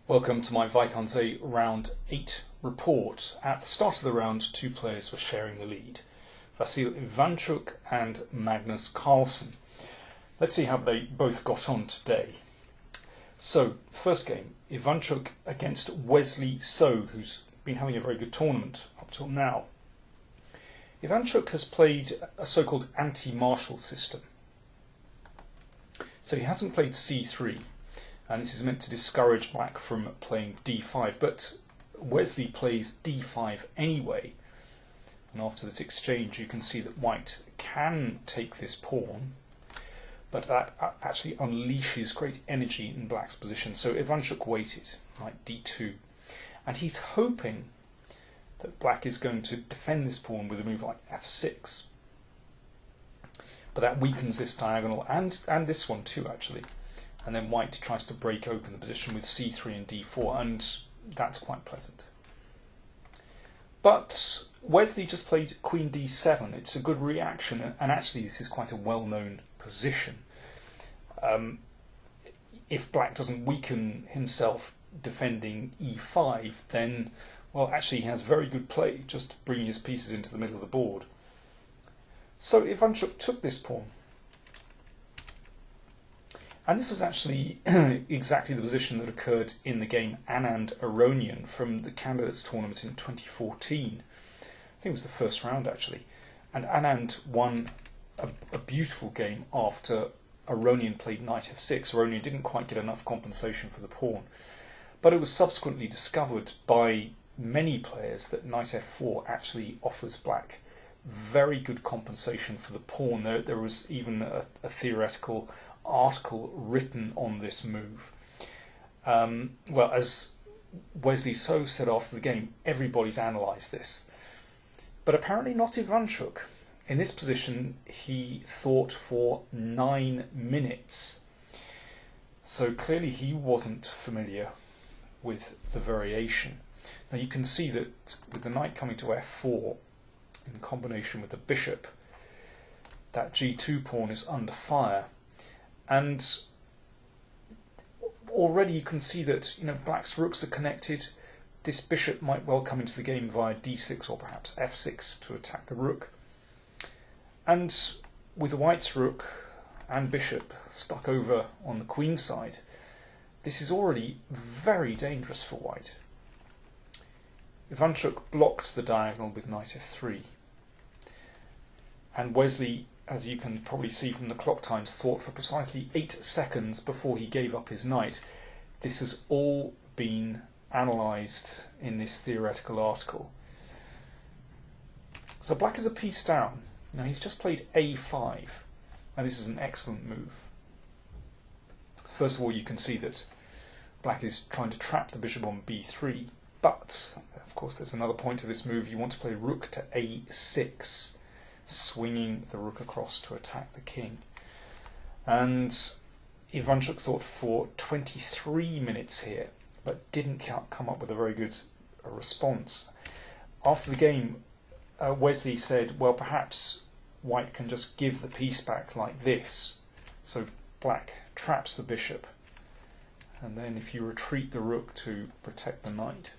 Welcome to my Wijk aan Zee round 8 report. At the start of the round, two players were sharing the lead, Vasil Ivanchuk and Magnus Carlsen. Let's see how they both got on today. So, first game, Ivanchuk against Wesley So, who's been having a very good tournament up till now. Ivanchuk has played a so-called anti-martial system. So he hasn't played c3, and this is meant to discourage black from playing d5, but Wesley plays d5 anyway. And after this exchange, you can see that white can take this pawn, but that actually unleashes great energy in black's position. So Ivanchuk waited, like d2, and he's hoping that black is going to defend this pawn with a move like f6. But that weakens this diagonal and this one too, actually. And then white tries to break open the position with c3 and d4, and that's quite pleasant. But Wesley just played queen d7. It's a good reaction, and actually this is quite a well-known position. If black doesn't weaken himself defending e5, then, well, actually he has very good play, just bringing his pieces into the middle of the board. So Ivanchuk took this pawn. And this was actually exactly the position that occurred in the game Anand-Aronian from the Candidates Tournament in 2014. I think it was the first round, actually. And Anand won a beautiful game after Aronian played knight f6. Aronian didn't quite get enough compensation for the pawn. But it was subsequently discovered by many players that knight f4 actually offers black very good compensation for the pawn. There was even a theoretical article written on this move. Well, as Wesley So said after the game, everybody's analysed this. But apparently not Ivanchuk. In this position, he thought for 9 minutes. So clearly he wasn't familiar with the variation. Now you can see that with the knight coming to f4, in combination with the bishop, that g2 pawn is under fire. And already you can see that, black's rooks are connected. This bishop might well come into the game via d6 or perhaps f6 to attack the rook. And with the white's rook and bishop stuck over on the queen side, this is already very dangerous for white. Ivanchuk blocked the diagonal with knight f3. And Wesley, as you can probably see from the clock times, thought for precisely 8 seconds before he gave up his knight. This has all been analysed in this theoretical article. So black is a piece down. Now he's just played a5, and this is an excellent move. First of all, you can see that black is trying to trap the bishop on b3, but of course there's another point to this move. You want to play rook to a6, swinging the rook across to attack the king. And Ivanchuk thought for 23 minutes here, but didn't come up with a very good response. After the game, Wesley said, well, perhaps white can just give the piece back like this. So black traps the bishop, and then if you retreat the rook to protect the knight.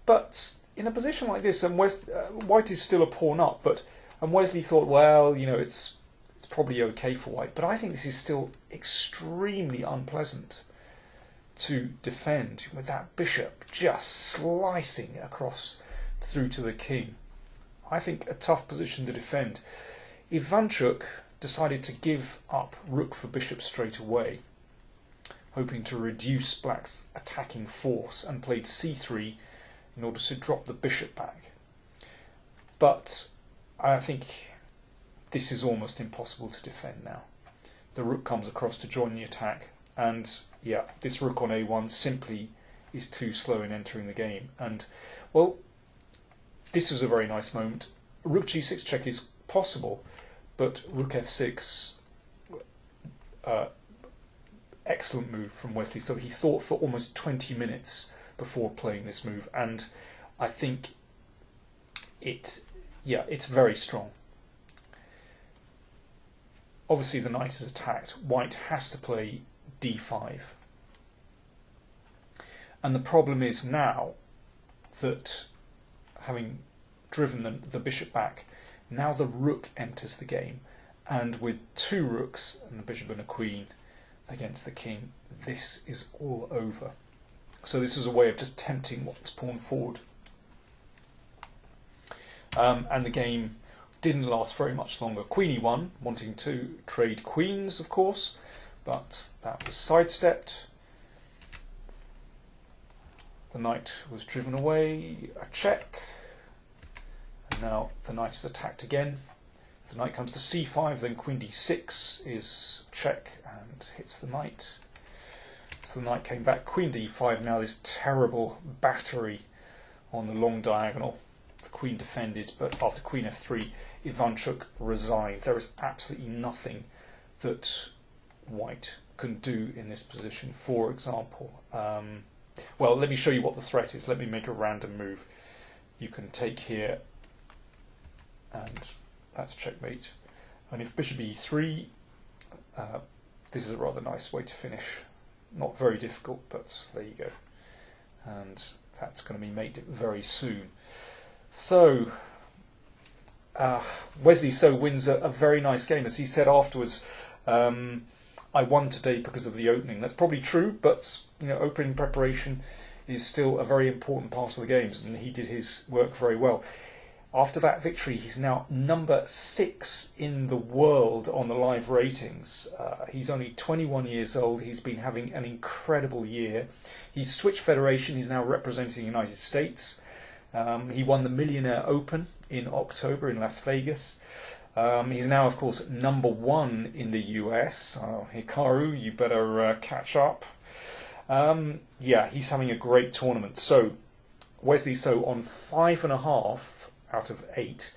But in a position like this, and white is still a pawn up, and Wesley thought, well, it's probably okay for white. But I think this is still extremely unpleasant to defend with that bishop just slicing across through to the king. I think a tough position to defend. Ivanchuk decided to give up rook for bishop straight away, hoping to reduce black's attacking force, and played c3 in order to drop the bishop back. But I think this is almost impossible to defend now. The rook comes across to join the attack, and yeah, this rook on a1 simply is too slow in entering the game. And, well, this was a very nice moment. Rook g6 check is possible, but rook f6, excellent move from Wesley. So he thought for almost 20 minutes before playing this move, and I think it's very strong. Obviously the knight is attacked. White has to play d5. And the problem is now that, having driven the bishop back, now the rook enters the game, and with two rooks and a bishop and a queen against the king, this is all over. So this was a way of just tempting White's pawn forward. And the game didn't last very much longer. Queen e1, wanting to trade queens, of course, but that was sidestepped. The knight was driven away, a check, and now the knight is attacked again. If the knight comes to c5, then queen d6 is check and hits the knight. So the knight came back, queen d5, now this terrible battery on the long diagonal. The queen defended, but after queen f3, Ivanchuk resigned. There is absolutely nothing that White can do in this position. For example, well, let me show you what the threat is. Let me make a random move. You can take here, and that's checkmate. And if bishop e3, this is a rather nice way to finish. Not very difficult, but there you go. And that's going to be made very soon. So, Wesley So wins a very nice game. As he said afterwards, I won today because of the opening. That's probably true, but opening preparation is still a very important part of the games, and he did his work very well. After that victory, he's now number 6 in the world on the live ratings. He's only 21 years old. He's been having an incredible year. He's switched federation. He's now representing the United States. He won the Millionaire Open in October in Las Vegas. He's now, of course, number 1 in the US. Hikaru, you better catch up. Yeah, he's having a great tournament. So, Wesley So on 5.5 out of 8.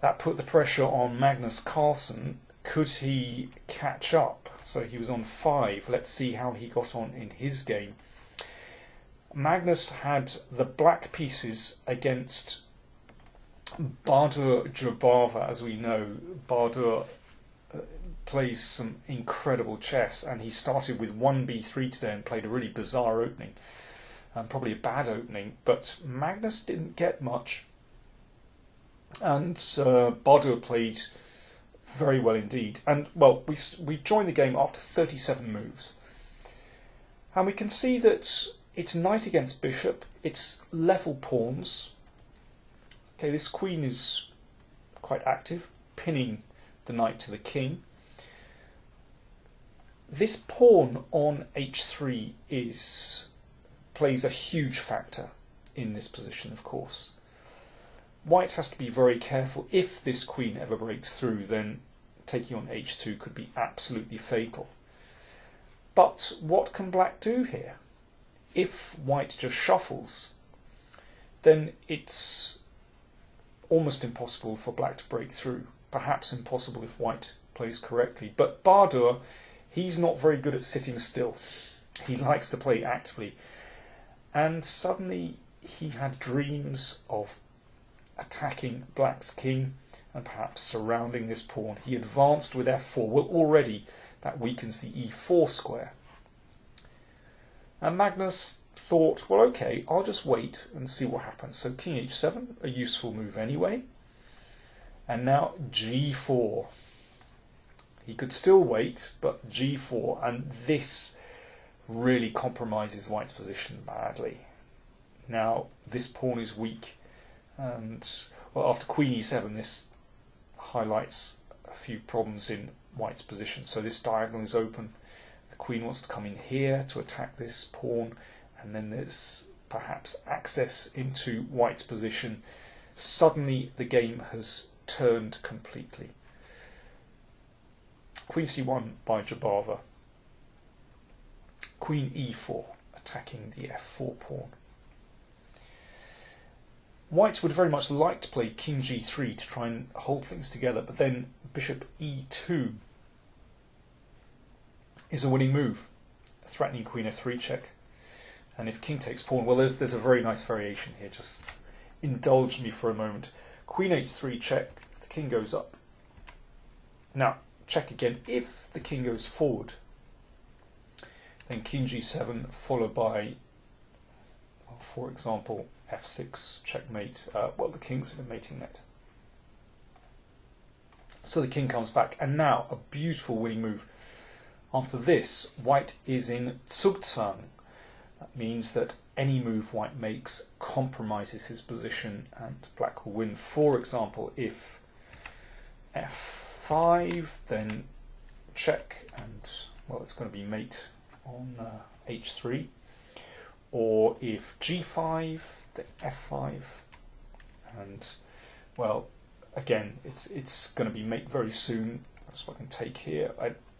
That put the pressure on Magnus Carlsen. Could he catch up? So he was on 5. Let's see how he got on in his game. Magnus had the black pieces against Bahadur Jobava. As we know, Bahadur plays some incredible chess, and he started with 1b3 today and played a really bizarre opening, probably a bad opening, but Magnus didn't get much, and Bahadur played very well indeed. And well, we joined the game after 37 moves, and we can see that it's knight against bishop, it's level pawns. Okay, this queen is quite active, pinning the knight to the king. This pawn on h3 plays a huge factor in this position, of course. White has to be very careful. If this queen ever breaks through, then taking on h2 could be absolutely fatal. But what can black do here? If white just shuffles, then it's almost impossible for black to break through. Perhaps impossible if white plays correctly. But Bahadur, he's not very good at sitting still. He likes to play actively. And suddenly he had dreams of attacking black's king and perhaps surrounding this pawn. He advanced with f4. Well, already that weakens the e4 square. And Magnus thought, well, okay, I'll just wait and see what happens. So king h7, a useful move anyway. And now g4. He could still wait, but g4, and this really compromises white's position badly. Now, this pawn is weak, and well, after queen e7, this highlights a few problems in white's position. So this diagonal is open. The queen wants to come in here to attack this pawn, and then there's perhaps access into white's position. Suddenly the game has turned completely. Queen c1 by Jobava. Queen e4, attacking the f4 pawn. White would very much like to play king g3 to try and hold things together, but then bishop e2 is a winning move, threatening queen f3 check. And if king takes pawn, well, there's a very nice variation here. Just indulge me for a moment. Queen h3 check, the king goes up. Now, check again. If the king goes forward, then king g7 followed by For example, f6 checkmate. Well, the king's in a mating net. So the king comes back, and now a beautiful winning move. After this, white is in Zugzwang. That means that any move white makes compromises his position, and black will win. For example, if f5, then check, and well, it's going to be mate on h3. Or if g5, then f5, and well, again, it's going to be mate very soon. So I can take here.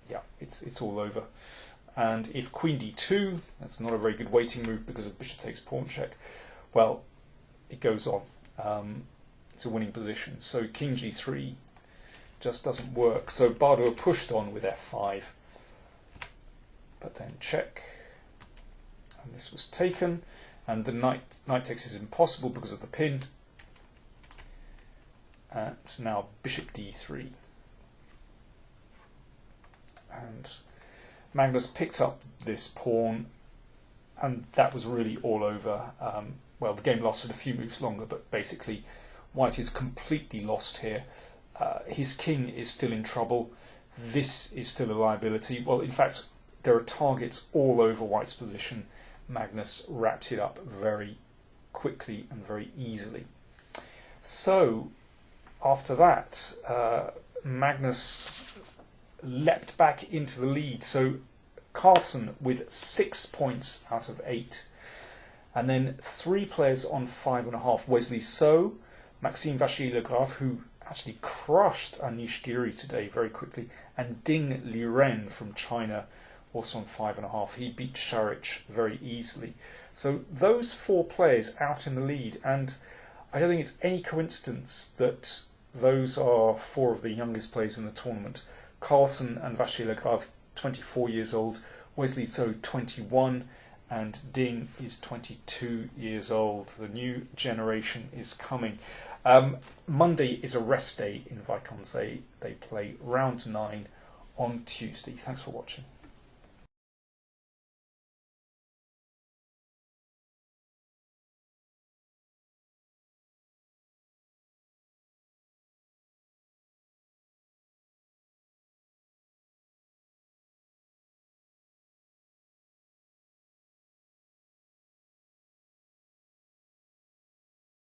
Yeah, it's all over. And if queen d2, that's not a very good waiting move because of bishop takes pawn check. Well, it goes on. It's a winning position. So king g3 just doesn't work. So Bardot pushed on with f5, but then check, and this was taken. And the knight takes is impossible because of the pin. And now bishop d3. And Magnus picked up this pawn, and that was really all over. Well, the game lasted a few moves longer, but basically white is completely lost here. His king is still in trouble. This is still a liability. Well, in fact, there are targets all over white's position. Magnus wrapped it up very quickly and very easily. So, after that, Magnus leapt back into the lead. So Carlsen with 6 points out of 8. And then 3 players on 5.5. Wesley So, Maxime Vachier-Lagrave, who actually crushed Anish Giri today very quickly, and Ding Liren from China, also on 5.5. He beat Šarić very easily. So those 4 players out in the lead, and I don't think it's any coincidence that those are 4 of the youngest players in the tournament. Carlsen and Vachier-Lagrave, 24 years old, Wesley So, 21, and Ding is 22 years old. The new generation is coming. Monday is a rest day in Wijk aan Zee. They play round 9 on Tuesday. Thanks for watching.